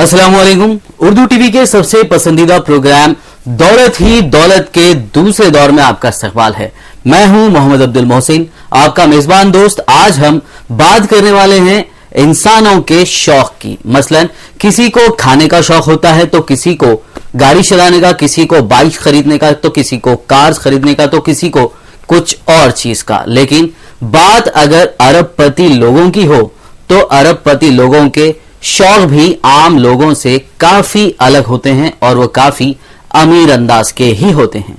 अस्सलाम वालेकुम। उर्दू टीवी के सबसे पसंदीदा प्रोग्राम दौलत ही दौलत के दूसरे दौर में आपका इस्तकबाल है। मैं हूं मोहम्मद अब्दुल मोहसिन, आपका मेजबान दोस्त। आज हम बात करने वाले हैं इंसानों के शौक की। मसलन किसी को खाने का शौक होता है, तो किसी को गाड़ी चलाने का, किसी को बाइक खरीदने का, तो किसी को कार खरीदने का, तो किसी को कुछ और चीज का। लेकिन बात अगर अरबपति लोगों की हो तो अरबपति लोगों के शौक भी आम लोगों से काफी अलग होते हैं और वो काफी अमीर अंदाज के ही होते हैं।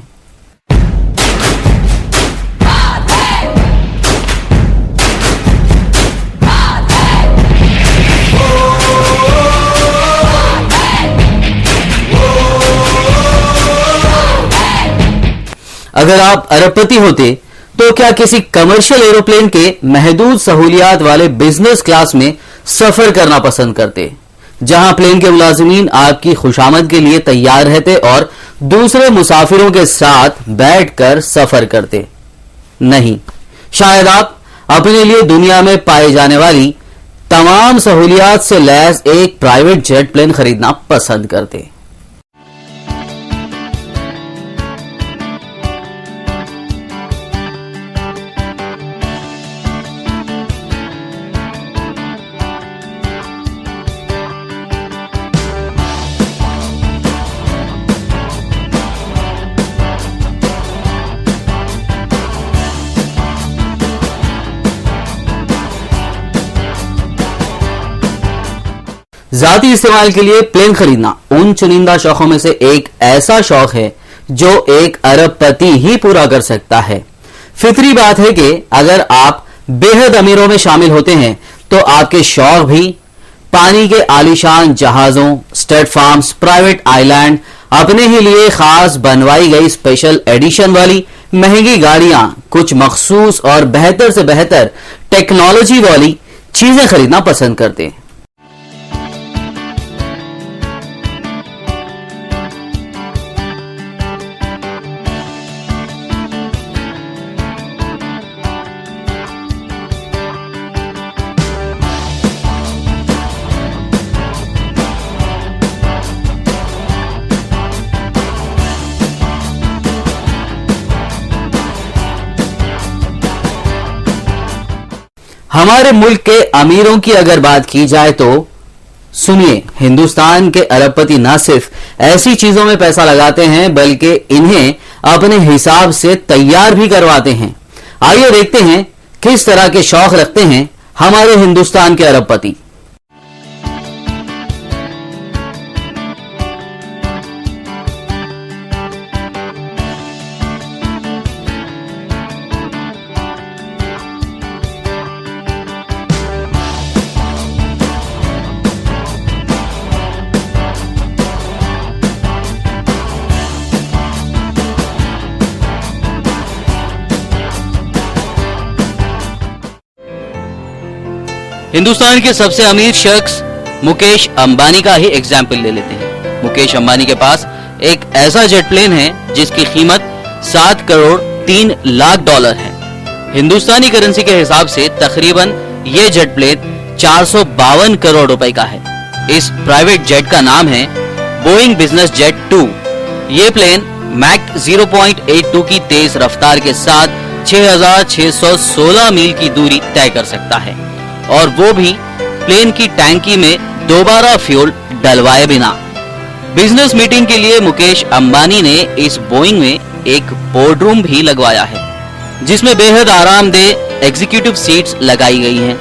अगर आप अरबपति होते तो क्या किसी कमर्शियल एरोप्लेन के महदूद सहूलियात वाले बिजनेस क्लास में सफर करना पसंद करते, जहां प्लेन के मुलाजिमीन आपकी खुशामद के लिए तैयार रहते और दूसरे मुसाफिरों के साथ बैठकर सफर करते? नहीं, शायद आप अपने लिए दुनिया में पाए जाने वाली तमाम सहूलियात से लैस एक प्राइवेट जेट प्लेन खरीदना पसंद करते। जाती इस्तेमाल के लिए प्लेन खरीदना उन चुनिंदा शौकों में से एक ऐसा शौक है जो एक अरबपति ही पूरा कर सकता है। फितरी बात है कि अगर आप बेहद अमीरों में शामिल होते हैं तो आपके शौक भी पानी के आलीशान जहाजों, स्टेट फार्म्स, प्राइवेट आइलैंड, अपने ही लिए खास बनवाई गई स्पेशल एडिशन वाली महंगी गाड़ियां, कुछ मखसूस और बेहतर से बेहतर टेक्नोलॉजी वाली चीजें खरीदना पसंद करते हैं। हमारे मुल्क के अमीरों की अगर बात की जाए तो सुनिए, हिंदुस्तान के अरबपति न सिर्फ ऐसी चीजों में पैसा लगाते हैं बल्कि इन्हें अपने हिसाब से तैयार भी करवाते हैं। आइए देखते हैं किस तरह के शौक रखते हैं हमारे हिंदुस्तान के अरबपति। हिंदुस्तान के सबसे अमीर शख्स मुकेश अंबानी का ही एग्जाम्पल ले लेते हैं। मुकेश अंबानी के पास एक ऐसा जेट प्लेन है जिसकी कीमत 7 करोड़ 3 लाख डॉलर है। हिंदुस्तानी करेंसी के हिसाब से तकरीबन ये जेट प्लेन 452 करोड़ रुपए का है। इस प्राइवेट जेट का नाम है बोइंग बिजनेस जेट 2। ये प्लेन मैक 0.82 की तेज रफ्तार के साथ 6,616 मील की दूरी तय कर सकता है, और वो भी प्लेन की टैंकी में दोबारा फ्यूल डलवाए बिना। बिजनेस मीटिंग के लिए मुकेश अंबानी ने इस बोइंग में एक बोर्ड रूम भी लगवाया है, जिसमें बेहद आरामदेह एग्जीक्यूटिव सीट्स लगाई गई हैं।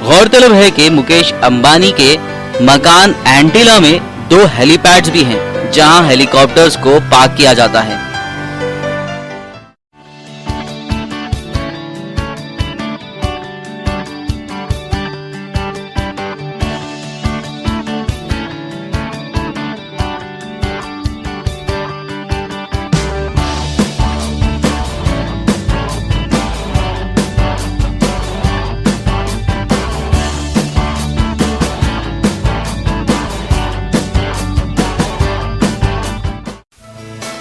गौरतलब है कि मुकेश अंबानी के मकान एंटीला में 2 हेलीपैड्स भी हैं, जहां हेलीकॉप्टर्स को पार्क किया जाता है।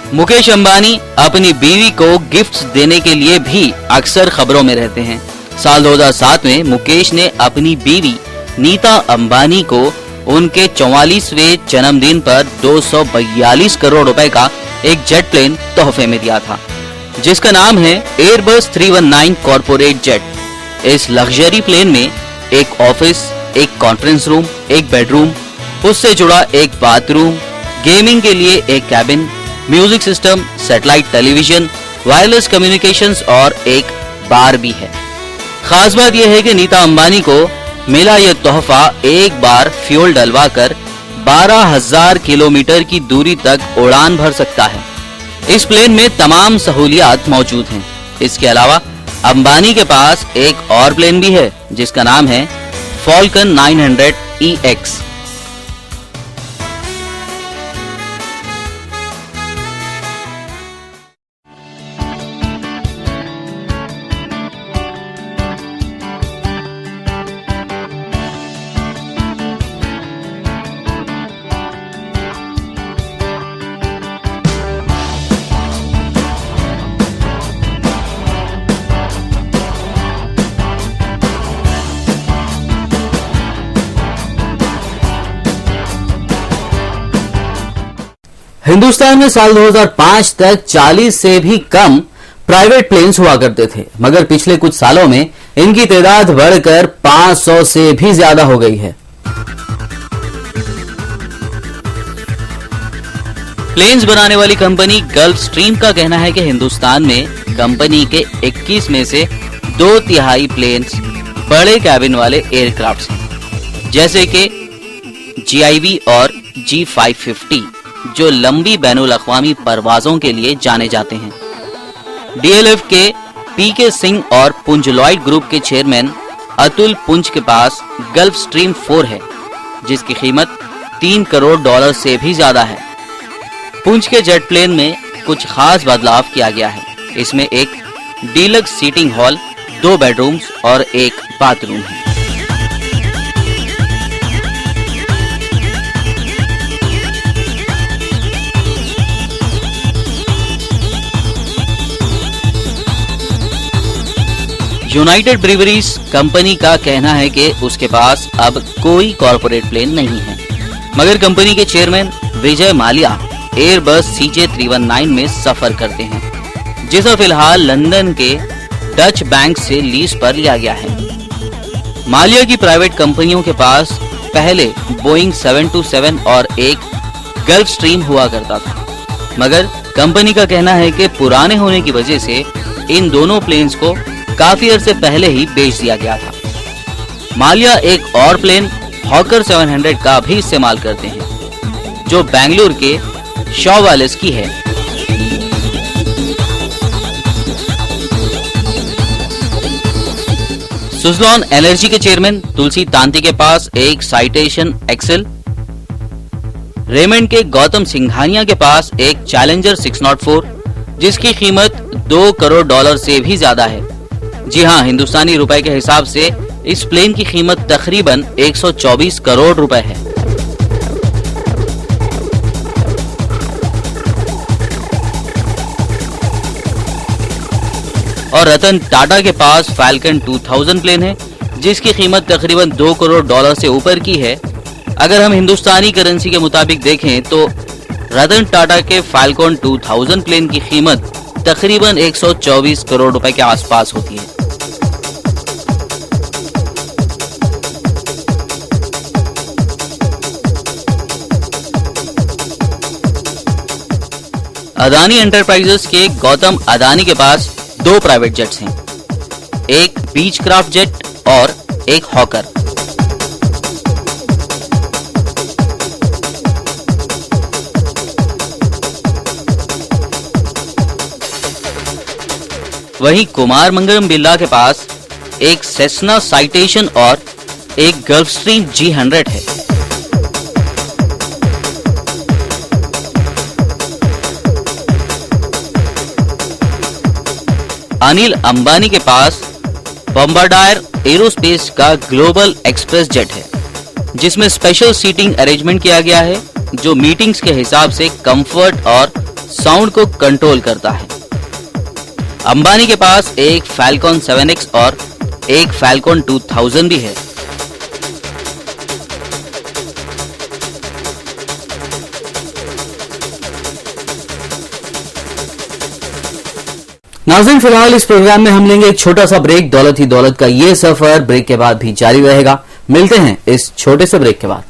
मुकेश अंबानी अपनी बीवी को गिफ्ट्स देने के लिए भी अक्सर खबरों में रहते हैं। साल 2007 में मुकेश ने अपनी बीवी नीता अंबानी को उनके 44वें जन्मदिन पर 242 करोड़ रुपए का एक जेट प्लेन तोहफे में दिया था, जिसका नाम है एयरबस 319 कॉर्पोरेट जेट। इस लग्जरी प्लेन में एक ऑफिस, एक कॉन्फ्रेंस रूम, एक बेडरूम, उससे जुड़ा एक बाथरूम, गेमिंग के लिए एक cabin, music system, satellite television, wireless communications और एक बार भी है। खास बात यह है कि नीता अंबानी को मिला यह तोहफा एक बार फ्यूल डलवाकर 12,000 किलोमीटर की दूरी तक उड़ान भर सकता है। इस प्लेन में तमाम सहूलियात मौजूद हैं। इसके अलावा अंबानी के पास एक और प्लेन भी है जिसका नाम है फॉल्कन 900 EX। हिंदुस्तान में साल 2005 तक 40 से भी कम प्राइवेट प्लेन्स हुआ करते थे, मगर पिछले कुछ सालों में इनकी तादाद बढ़कर 500 से भी ज्यादा हो गई है। प्लेन्स बनाने वाली कंपनी गल्फ स्ट्रीम का कहना है कि हिंदुस्तान में कंपनी के 21 में से 2/3 प्लेन्स बड़े कैबिन वाले एयरक्राफ्ट हैं, जैसे कि GIV और G550, जो लंबी बैनुल अक़वामी परवाजों के लिए जाने जाते हैं। DLF के PK सिंह और पुंज लॉयड ग्रुप के चेयरमैन अतुल पुंज के पास गल्फ स्ट्रीम 4 है, जिसकी कीमत $3 करोड़ से भी ज्यादा है। पुंज के जेट प्लेन में कुछ खास बदलाव किया गया है। इसमें एक डीलक्स सीटिंग हॉल, 2 बेडरूम्स और एक बाथरूम है। यूनाइटेड ब्रीवरीज कंपनी का कहना है कि उसके पास अब कोई कॉर्पोरेट प्लेन नहीं है, मगर कंपनी के chairman Vijay Mallya Airbus CJ319 में सफर करते हैं, जिसे फिलहाल लंदन के डच बैंक से लीज पर लिया गया है। माल्या की प्राइवेट कंपनियों के पास पहले बोइंग 727 और एक गल्फ स्ट्रीम हुआ करता था, मगर कंपनी का कहना है कि पुराने होने की वजह से इन दोनों प्लेन्स को काफी अरसे पहले ही बेच दिया गया था। माल्या एक और प्लेन हॉकर 700 का भी इस्तेमाल करते हैं, जो बेंगलुरु के शॉ वालेस की है। सुज़लॉन एनर्जी के चेयरमैन तुलसी तांती के पास एक साइटेशन एक्सेल, रेमंड के गौतम सिंघानिया के पास एक चैलेंजर 604, जिसकी कीमत $2 करोड़ से भी ज्यादा है। जी हाँ, हिंदुस्तानी रुपए के हिसाब से इस प्लेन की कीमत तकरीबन 124 करोड़ रुपए है। और रतन टाटा के पास फैल्कन 2000 प्लेन है, जिसकी कीमत तकरीबन $2 करोड़ से ऊपर की है। अगर हम हिंदुस्तानी करेंसी के मुताबिक देखें तो रतन टाटा के फैल्कन 2000 प्लेन की कीमत तकरीबन 124 करोड़ रुपए के आसपास होती है। अदानी एंटरप्राइजेस के गौतम अदानी के पास 2 प्राइवेट जेट्स हैं, एक बीच क्राफ्ट जेट और एक हॉकर। वहीं कुमार मंगलम बिरला के पास एक सेस्ना साइटेशन और एक गल्फ स्ट्रीम G100 है। अनिल अंबानी के पास बॉम्बार्डायर एरोस्पेस का ग्लोबल एक्सप्रेस जेट है, जिसमें स्पेशल सीटिंग अरेंजमेंट किया गया है, जो मीटिंग्स के हिसाब से कंफर्ट और साउंड को कंट्रोल करता है। अंबानी के पास एक फैल्कन 7X और एक फैल्कन 2000 भी है। नाज़रीन, फिलहाल इस प्रोग्राम में हम लेंगे एक छोटा सा ब्रेक। दौलत ही दौलत का ये सफर ब्रेक के बाद भी जारी रहेगा। मिलते हैं इस छोटे से ब्रेक के बाद।